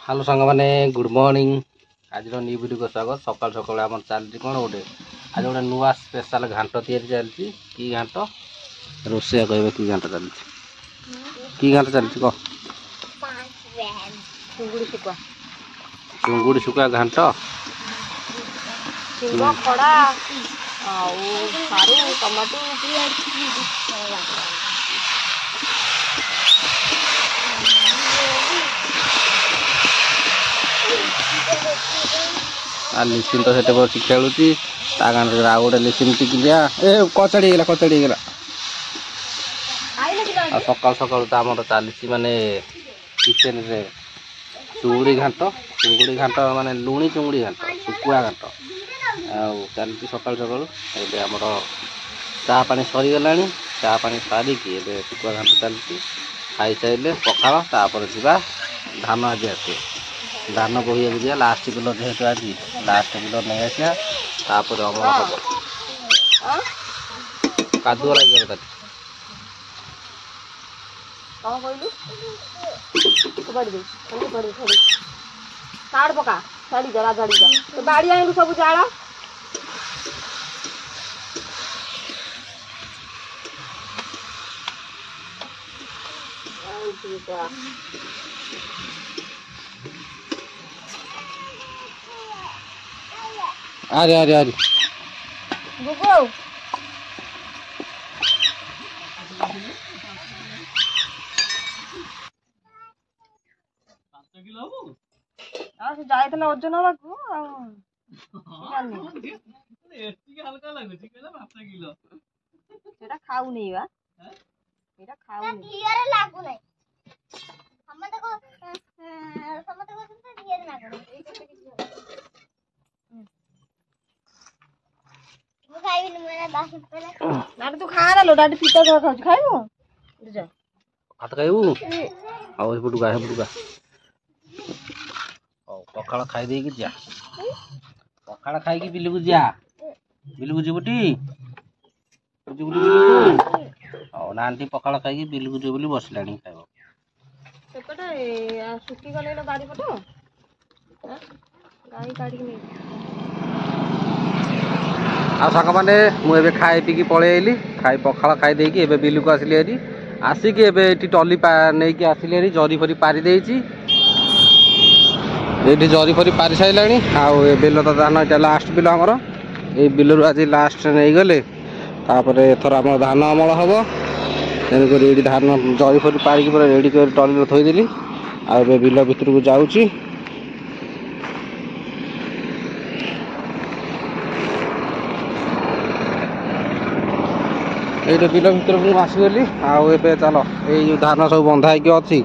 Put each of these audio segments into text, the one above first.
Hello सांग मैंने good morning. आज न्यू वीडियो को स्वागत। सकाल सकाल आम चलती कौन गोटे आज गोटे नुआ स्पेशल घाट चलती कि घाट रोषिया कह कि घाट चलती कि घाट चलती कह चुंगुड़ी शुखा घाट खड़ा सारू टमाटो लिसिन तो से बस खेलुची गाँव आउ गोटे लिसिन टिकिया ए कचड़ी गला सकाल सकाल तो आम चली माने किचेन रे चुंगुड़ी घाट माने लुणी चुंगुड़ी घाट शुकुआ घाट चलती सकाल सकाल ए आमर चा पानी सरीगला चा पानी सारिकी ए शुकुआ घाट चलती खाई सारे पखाड़ तापर जा धान आज आस धान बोहिया दिया लास्ट बिल जेहेतु आज लास्ट बिल नहीं आसा तापर अमल हम कादुआ लगे पका छाड़ी जा बाड़ी आइलु सब जाल अरे अरे अरे जाइला ओजन हवा खाऊ नहीं बा खाऊ डाडी तू खा लो डाडी पिता जो खाऊ खाइबो भात खाइबू आउ हेपटुका हेपटुका पखाड़ खाई देकी जा पखाड़ खाई बिलू जा बिलू जीवटी नांटी पखाड़ खाई बिलू जी बोली बसला खाइब सेपटे सुखी गले बाड़ी पट गाई काढ़ी नहीं आ सांग मैंने मुझे खाई पीकी पलि आईली खाई पखाड़ खाई देकी एबे बिलू को आसिली हेरी आसिकी एबे एटी टली नहीं आसिली हेरी जरी फरी पारी देइची ये जरी फरी पारी सारे आउ बिल तो धान ये लास्ट बिल आमर ये बिलू आज लास्ट नहीं गले तापर एथर आम धान अमल हम तेणुक ये धान जरी फरी पारिकी पूरा रेडी कर टली थोदेली आ बिल भितर को जाऊँगी ये बिल भर को आसगली आउ चल ये धान सब बंधा होगी अच्छी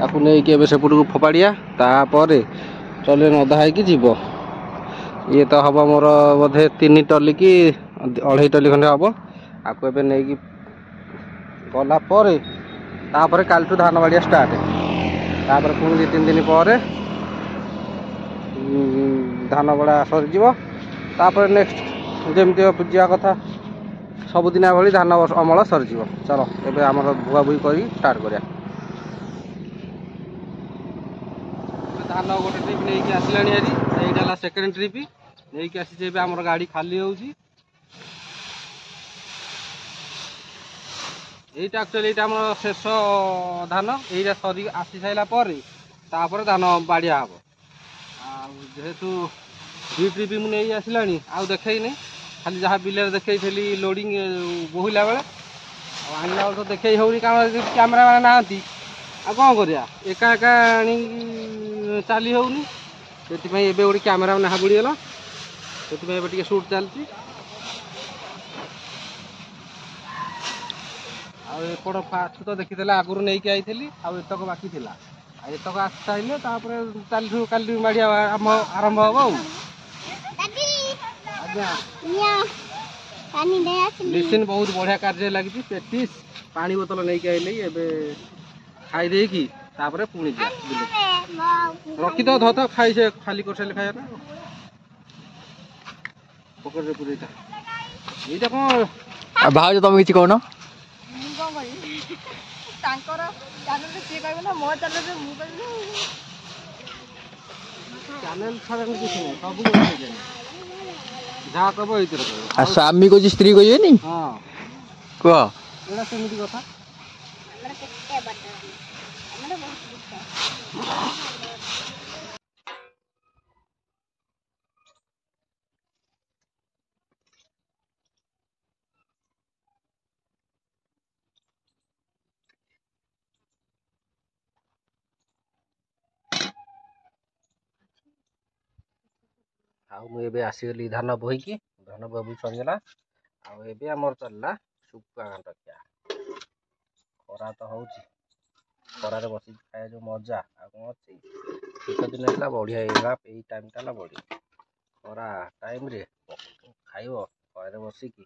ताकू नहीं सेपट को फोपाड़िया तापर चल नदा होगी जीव ये तो हम मोर बोधे 3 टली कि 2.5 टली खंडे हम आपको एबे नहीं गला तापर काल धान बाड़िया स्टार्ट तापर पुणी 2-3 दिन पर धान बड़ा सरीज तापर नेक्स्ट जमी पूजा कथा सबुदिन भाई धान अमल सरीज चलो एबे आमर बुआ बुई कर स्टार्ट करिया धान गोटे ट्रिप नहीं आसला यहाँ सेकेंड ट्रिप नहीं आसी आम गाड़ी खाली होगी यहीटा एक्चुअली यहाँ शेष धान यहीटा सरी आसी सारापर धान बाड़िया हम जेहेतु 2 ट्रिप मुझे आसला आउ देखनी खाली जहाँ बिल देखी लोडिंग बोहिला बेले आनला तो देखे होनी कैमेरा मैंने ना आ कौन करा एका एका चली होनी से गोटे कैमेरा मैंने हाबुड़ीगला से शूट चलती आपट फास्ट तो देखी आगुरी नहीं आई आतक बाकी था एतक आसाइले चलू माड़िया आरंभ हम लिसिन बहुत बढ़िया कार्य लगी पेटिस पानी बोतल नहीं आइले खाई देकी तापर पुणी रखी तो धत खाई से खाली कर सारे खाया पकड़ पूरे ये कौन भाज तुम किसी कहना ତାଙ୍କର ଚାଲରେ ସିଏ କହିବେ ନା ମୋ ଚାଲରେ ମୁଁ କହିବି ଚ୍ୟାନେଲ ଛାଡେନି କିଛି ନାହିଁ ସବୁ କଥା ଯାହା କହିବ ଏଇଥିରେ କହିବ। ଆଉ ସ୍ୱାମୀ କହୁଛି ସ୍ତ୍ରୀ କହିବେନି? ହଁ କୁହ। ଏଇଟା ସେମିତି କଥା। ଆଉ ମୁଁ ଏବେ ଆସିଗଲି ଧାନ ବୋହିକି, ଧାନ ବୋହି ସରିଗଲା। ଆଉ ଏବେ ଆମର ଚାଲିଲା ଶୁଖୁଆ ଘାଣ୍ଟ ଖିଆ। ଖରା ତ ହଉଛି, ଖରାରେ ବସିକି ଖାଇବା ଯୋଉ ମଜା ଆଉ କଣ ଅଛି। ଶୀତ ଦିନ ହେଲା ବଢ଼ିଆ ହେଇଗଲା, ଏଇ ଟାଇମଟା ହେଲା ବଢ଼ିଆ। ଖରା ଟାଇମରେ ଖାଇବ ଘରେ ବସିକି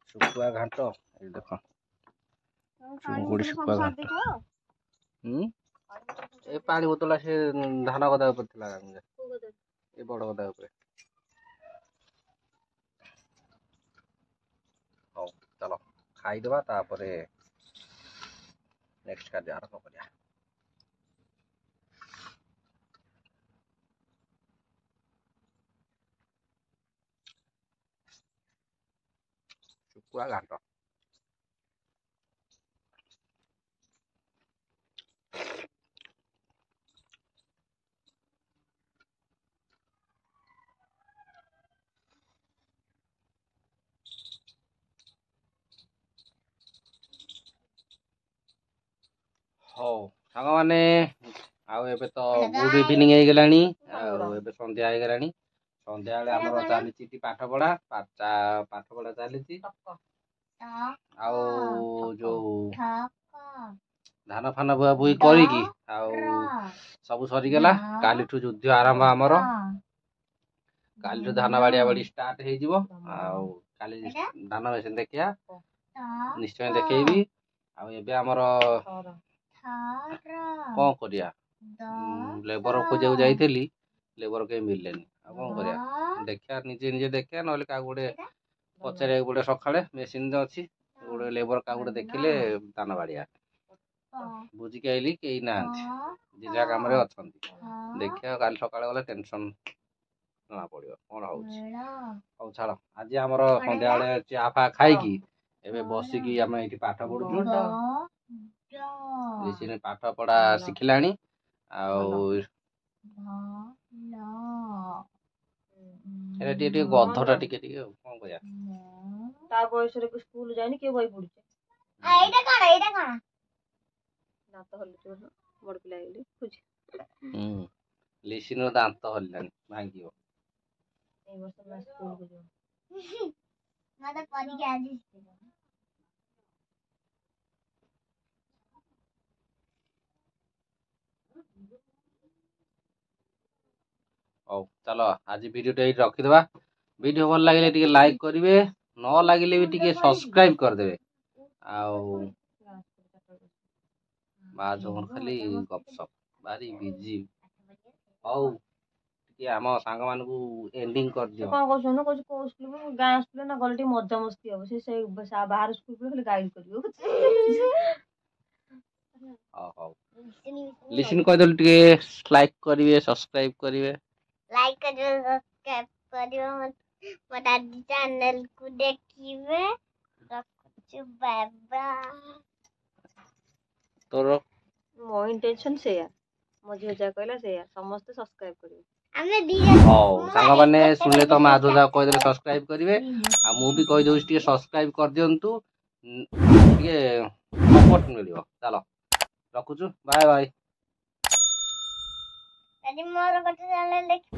ଶୁଖୁଆ ଘାଣ୍ଟ। ଏଇ ଦେଖ ଚୁଙ୍ଗୁଡ଼ି ଶୁଖୁଆ ଘାଣ୍ଟ। ଏ ପାଣି ବୋତଲ ସେ ଧାନ ଗଦା ଉପରେ ଥିଲା, ଏ ବଡ଼ ଗଦା ଉପରେ। ହଉ ଚାଲ ଖାଇଦେବା, ତାପରେ ନେକ୍ସଟ କାର୍ଯ୍ୟ ଆରମ୍ଭ କରିବା। ଶୁଖୁଆ ଘାଣ୍ଟ। ହଉ ସାଙ୍ଗମାନେ, ଆଉ ଏବେ ତ ଗୁଡ୍ ଇଭିନିଂ ହେଇଗଲାଣି, ଆଉ ଏବେ ସନ୍ଧ୍ୟା ହେଇଗଲାଣି। ସନ୍ଧ୍ୟାବେଳେ ଆମର ଚାଲିଛି ଏଠି ପାଠପଢ଼ା ଚାଲିଛି। ଆଉ ଯୋଉ ଧାନ ଫାନ ବୁହା ବୁହି କରିକି ଆଉ ସବୁ ସରିଗଲା। କାଲିଠୁ ଯୁଦ୍ଧ ଆରମ୍ଭ ଆମର। କାଲିଠୁ ଧାନ ବାଡିଆ ବାଡି ଷ୍ଟାର୍ଟ ହେଇଯିବ। ଆଉ କାଲି ଧାନ ମେସିନ ଦେଖିବା, ନିଶ୍ଚୟ ଦେଖେଇବି। ଆଉ ଏବେ ଆମର କଣ କରିବା, ଲେବର ଖୋଜିବାକୁ ଯାଇଥିଲି, ଲେବର କେହି ମିଳିଲେନି। ଆଉ କଣ କରିବା, ଦେଖିବା ନିଜେ ନିଜେ ଦେଖିବା, ନହେଲେ କାହାକୁ ଗୋଟେ ପଚାରିବାକୁ ପଡ଼ିବ। ସକାଳେ ମେସିନ ଅଛି, ଗୋଟେ ଲେବର କାହାକୁ ଗୋଟେ ଦେଖିଲେ ଧାନ ବାଡିଆ। ବୁଝିକି ଆଇଲି କେହି ନାହାନ୍ତି, ଯିଏ ଯାହା କାମରେ ଅଛନ୍ତି। ଦେଖିବା କାଲି ସକାଳେ ଗଲେ ଟେନସନ ଜଣା ପଡିବ କଣ ହଉଛି। ହଉ ଛାଡ, ଆଜି ଆମର ସନ୍ଧ୍ୟାବେଳେ ଚା ଫା ଖାଇକି ଏବେ ବସିକି ଆମେ ଏଇଠି ପାଠ ପଢୁଛୁ। ପାଠ ପଢା ଶିଖିଲାଣି। ଆଉ ଏଟା ଟିକେ ଟିକେ ଗଧଟା ଟିକେ ଟିକେ, ଆଉ କଣ କରିବା। ତା ବୟସରେ ସ୍କୁଲ ଯାଇନି, କିଏ ବହି ପଢୁଛି। ଦାନ୍ତ ହଲୁଛି, ବଡ ପିଲା ହେଇଗଲି। ଲିସିନର ଦାନ୍ତ ହଲିଲାଣି, ଭାଙ୍ଗିବ। ଏଇ ବର୍ଷ ସ୍କୁଲକୁ ଯିବ। ହଉ ଚାଲ ଆଜି ଭିଡିଓଟା ଏଇଠି ରଖିଦେବା। ଭିଡିଓ ଭଲ ଲାଗିଲେ ଟିକେ ଲାଇକ୍ କରିବେ, ନ ଲାଗିଲେ ବି ଟିକେ ସବସ୍କ୍ରାଇବ କରିଦେବେ। ଆଉ ମା ଝୁମର ଖାଲି ଗପସପ ଭାରି ବିଜି। ହଉ ଟିକେ ଆମ ସାଙ୍ଗମାନଙ୍କୁ ଏଣ୍ଡିଙ୍ଗ କରିଦିଅ। କଣ କହୁଛନ୍ତି, କହୁଛି କୋଉ ସ୍କୁଲ, ଗାଁ ସ୍କୁଲ ନା ଗଲେ ଟିକେ ମଜାମସ୍ତି ହବ। ସେ ବାହାର ସ୍କୁଲ ଖାଲି ଗାଇଡ କରିବ। ହଉ ଲିସନ କହିଦେଲୁ, ଟିକେ ଲାଇକ୍ କରିବେ, ସବସ୍କ୍ରାଇବ କରିବେ। ଲାଇକ୍ କରିବେ, ସବସ୍କ୍ରାଇବ କରିବେ, ମୋ ଦାଦି ଚ୍ୟାନେଲକୁ ଦେଖିବେ। ରଖୁଛୁ, ବାଏ ବାଏ। ତୋର ମୋ ଇଣ୍ଟେନସନ ସେଇଆ, ମୋ ଝିଅ ଯାହା କହିଲା ସେଇଆ, ସମସ୍ତେ ସବସ୍କ୍ରାଇବ କରିବେ। ହଉ ସାଙ୍ଗମାନେ ଶୁଣିଲେ ତ, ମା ଯାହା କହିଦେଲେ ସବସ୍କ୍ରାଇବ କରିବେ। ଆଉ ମୁଁ ବି କହିଦଉଛି ଟିକେ ସବସ୍କ୍ରାଇବ କରିଦିଅନ୍ତୁ, ଟିକେ ସପୋର୍ଟ ମିଳିବ। ଚାଲ ରଖୁଛୁ, ବାଏ ବାଏ। ମୋର ଗୋଟେ ଚ୍ୟାନେଲ ଦେଖି